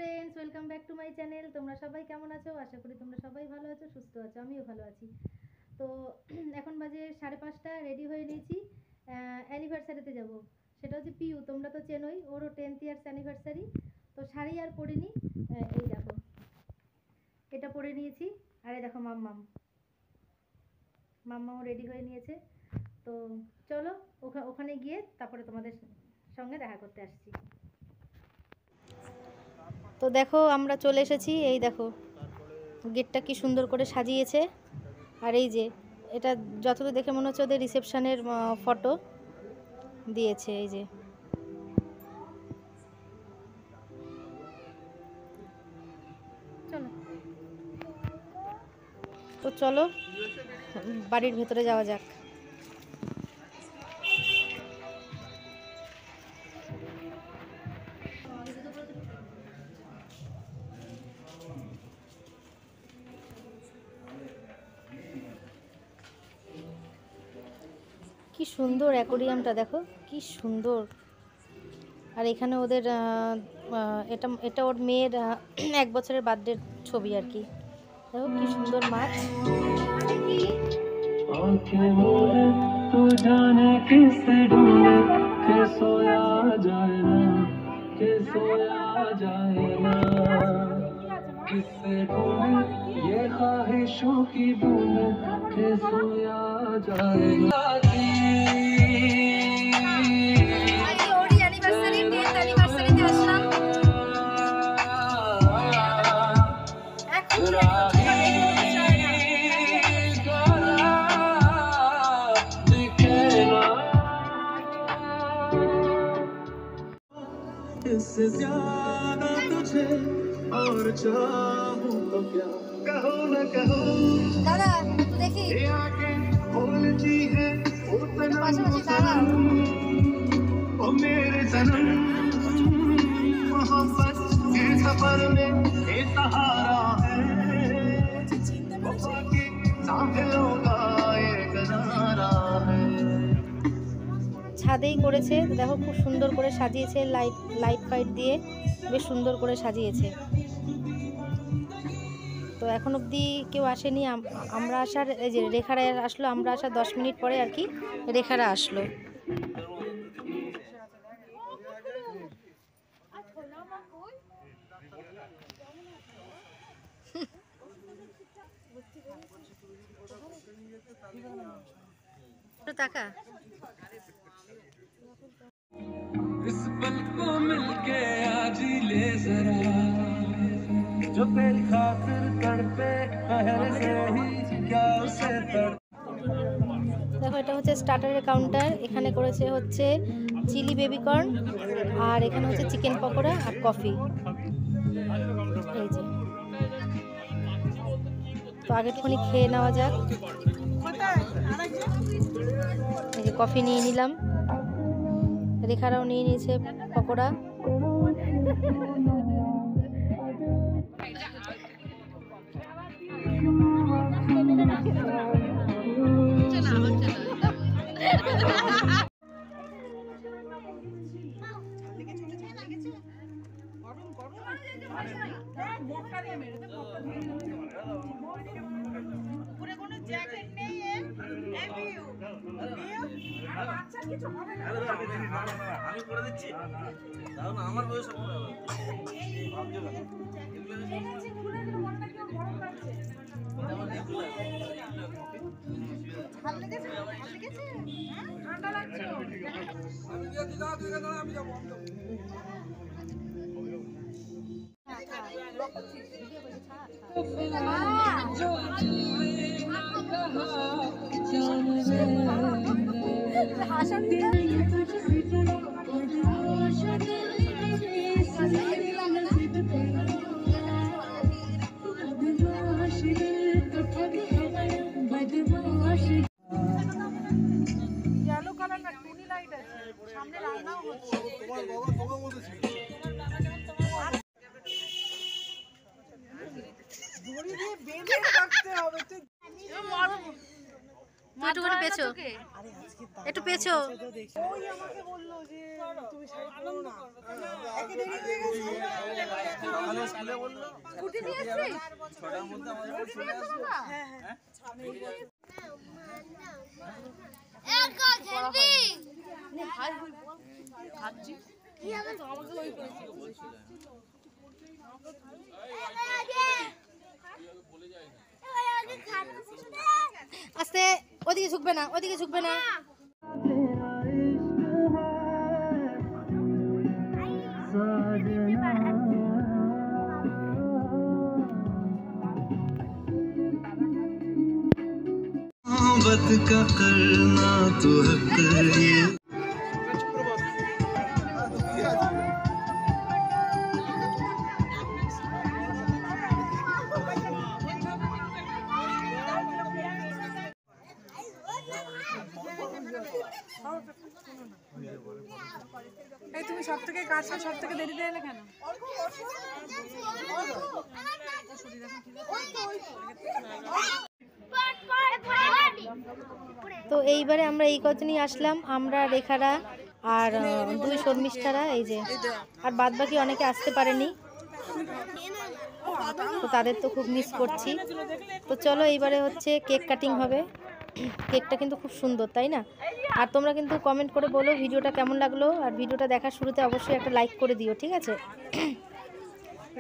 Friends, welcome back to my channel. তোমরা সবাই কেমন আছো? আশা করি তোমরা সবাই ভালো আছো, সুস্থ আছো। আমিও ভালো আছি। তো এখন বাজে 5:30, রেডি হয়ে নিয়েছি। অ্যানিভার্সারিতে যাব, সেটা হচ্ছে পিউ। তোমরা তো চেনোই, ওরও 10th ইয়ার্স অ্যানিভার্সারি। তো শাড়ি আর পরিনি, এই দেখো এটা পরে নিয়েছি। আরে দেখো মাম্মাও রেডি হয়ে নিয়েছে। তো চলো ওখানে গিয়ে তারপরে তোমাদের সঙ্গে দেখা করতে আসছি। তো দেখো আমরা চলে এসেছি। এই দেখো গেটটা কি সুন্দর করে সাজিয়েছে। আর এই যে এটা যতদূর দেখে মনে হচ্ছে ওদের রিসেপশনের ফটো দিয়েছে। এই যে চলো, তো চলো বাড়ির ভেতরে যাওয়া যাক। কি সুন্দর অ্যাকোরিয়ামটা, দেখো কি সুন্দর। আর এখানে ওদের এটা ওর মেয়ের 1 বছরের বার্থডের ছবি আর কি। দেখো কি সুন্দর মাছ। किससे ढूंढे ये ख्वाहिशों की बूंद के सोया जाए। इससे ज्यादा तुझे और चाहूं तो क्या, कहो न कहो दादा तू देखी ये आंखें खोलती है ओ सनम ओ मेरे सनम, मोहब्बत के सफर में ये सहारा है, वफा के सांभलों का एक नजारा है। ছাদেই করেছে, দেখো খুব সুন্দর করে সাজিয়েছে, লাইট ফাইট দিয়ে বেশ সুন্দর করে সাজিয়েছে। তো এখন অবধি কেউ আসেনি, আমরা আসার এই যে রেখারা আসলো, আমরা আসার 10 মিনিট পরে আর কি রেখারা আসলো। টাকা इस पल को मिलके आज ले जरा, जो तेरी खातिर तड़पे पहले से ही क्या उसे तड़। দেখো এটা হচ্ছে স্টার্টারের কাউন্টার। এখানে করেছে হচ্ছে চিলি বেবিকর্ন, আর এখানে হচ্ছে চিকেন পকোড়া আর কফি। এই যে তো আগেরখানি খেয়ে নেওয়া যাক। এই যে কফি নিয়ে নিলাম, রেখারাও নিয়ে নিয়েছে পকোড়া। আমি করে দিচ্ছি, আমার বয়স येलो कलर का टूनी लाइट है सामने रान्ना হচ্ছে তোমার বাবা তোমার মধ্যে ছিল দড়ি দিয়ে বেঁধে রাখতে হবে তুই একটু করে পেছো, একটু পেছো। ওই আমাকে বললো যে তুমি শাড়ি পরো না, একে দেরি হয়ে গেছে। স্কুটি নিয়ে এসেছিস? 6টার মধ্যে আমাদের বাড়ি চলে আসবে। আস্তে, ওদিকে ঝুঁকবে না, ওদিকে ঝুঁকবে না। मोहब्बत का करना तो हक ये এই তুমি সব থেকে কাছে সব থেকে দেরিতে এলে কেন? তো এইবারে আমরা এই কজনই আসলাম, আমরা রেখারা আর দুই শর্মিষ্ঠারা, এই যে, আর বাদ বাকি অনেকে আসতে পারেনি, তো তাদের তো খুব মিস করছি। তো চলো এইবারে হচ্ছে কেক কাটিং হবে। কেকটা কিন্তু খুব সুন্দর, তাই না? আর তোমরা কিন্তু কমেন্ট করে বলো ভিডিওটা কেমন লাগলো, আর ভিডিওটা দেখার শুরুতে অবশ্যই একটা লাইক করে দিও, ঠিক আছে?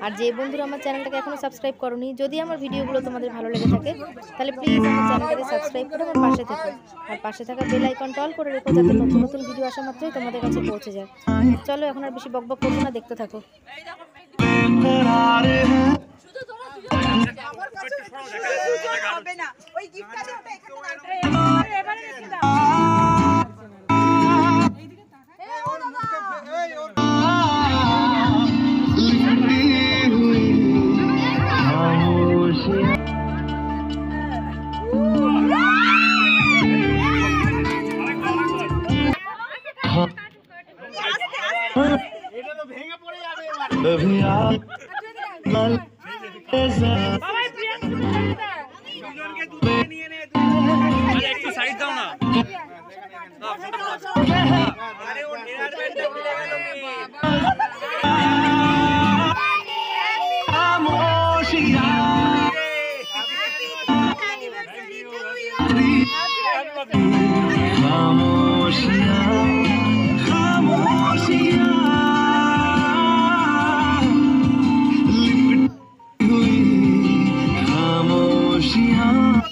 আর যে বন্ধুরা আমার চ্যানেলটাকে এখনও সাবস্ক্রাইব করোনি, যদি আমার ভিডিওগুলো তোমাদের ভালো লেগে থাকে তাহলে প্লিজ আমার চ্যানেলটাকে সাবস্ক্রাইব করে আমার পাশে থেকো, আর পাশে থাকা বেল আইকনটা অল করে রেখো যাতে নতুন নতুন ভিডিও আসা মাত্রই তোমাদের কাছে পৌঁছে যায়। চলো এখন আর বেশি বকবক করবো না, দেখতে থাকো। একটু সাইড দাও না। আরে ও নেয়ার ব্যান্ডটা ভুলে গেল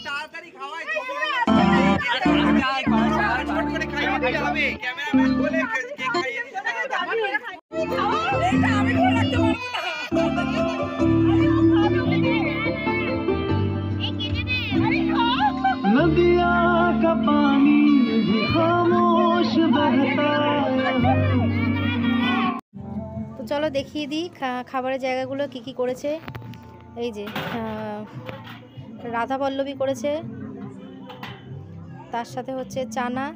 তাড়াতাড়ি খাওয়াই ক্যামেরাম্যান বলে কেক খাইয়ে नदिया का पानी भी खामोश बहता তো চলো দেখিয়ে দিই খাবারের জায়গাগুলো কি কি করেছে। এই যে রাধা পল্লবী করেছে, তার সাথে হচ্ছে চানা,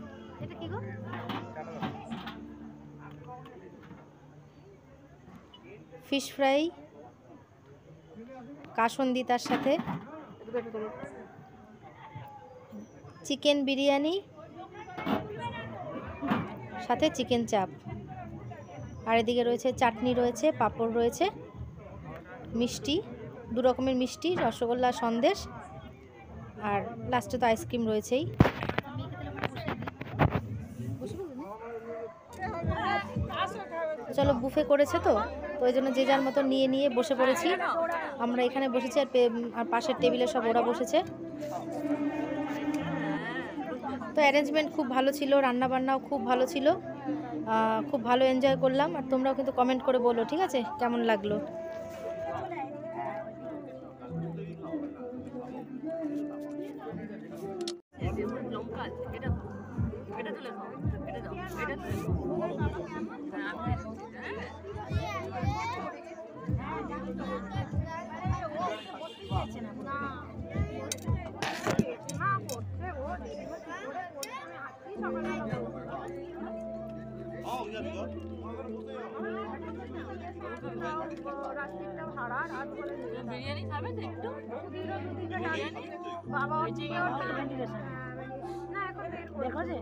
ফিশ ফ্রাই, কাসন্দি, তার সাথে চিকেন বিরিয়ানি, সাথে চিকেন চাপ, আর এদিকে রয়েছে চাটনি, রয়েছে পাঁপড়, রয়েছে মিষ্টি, দু রকমের মিষ্টি, রসগোল্লা, সন্দেশ, আর লাস্টে তো আইসক্রিম রয়েছেই। চলো বুফে করেছে তো ওই জন্য যে যার মতো নিয়ে নিয়ে বসে পড়েছি। আমরা এখানে বসেছি আর পাশের টেবিলে সব ওরা বসেছে। তো অ্যারেঞ্জমেন্ট খুব ভালো ছিল, রান্নাবান্নাও খুব ভালো ছিল, খুব ভালো এনজয় করলাম। আর তোমরাও কিন্তু কমেন্ট করে বলো, ঠিক আছে, কেমন লাগলো। বিরিয়ানি খাবে তো একটু? বাবা হচ্ছে না এখন দেখো যে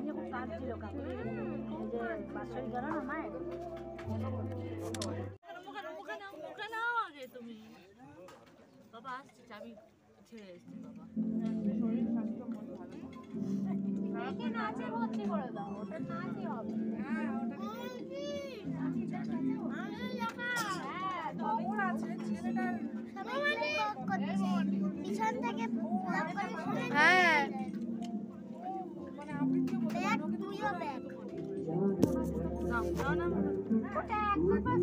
খুব কাজ ছিল বাসই গেল না মায়ের। মুখে নাও আগে তুমি। বাবা আসছে চাবি ছেড়ে এসছে বাবা নাচে ভর্তি করে দাও ওটা নাচই হবে হ্যাঁ না না ওটা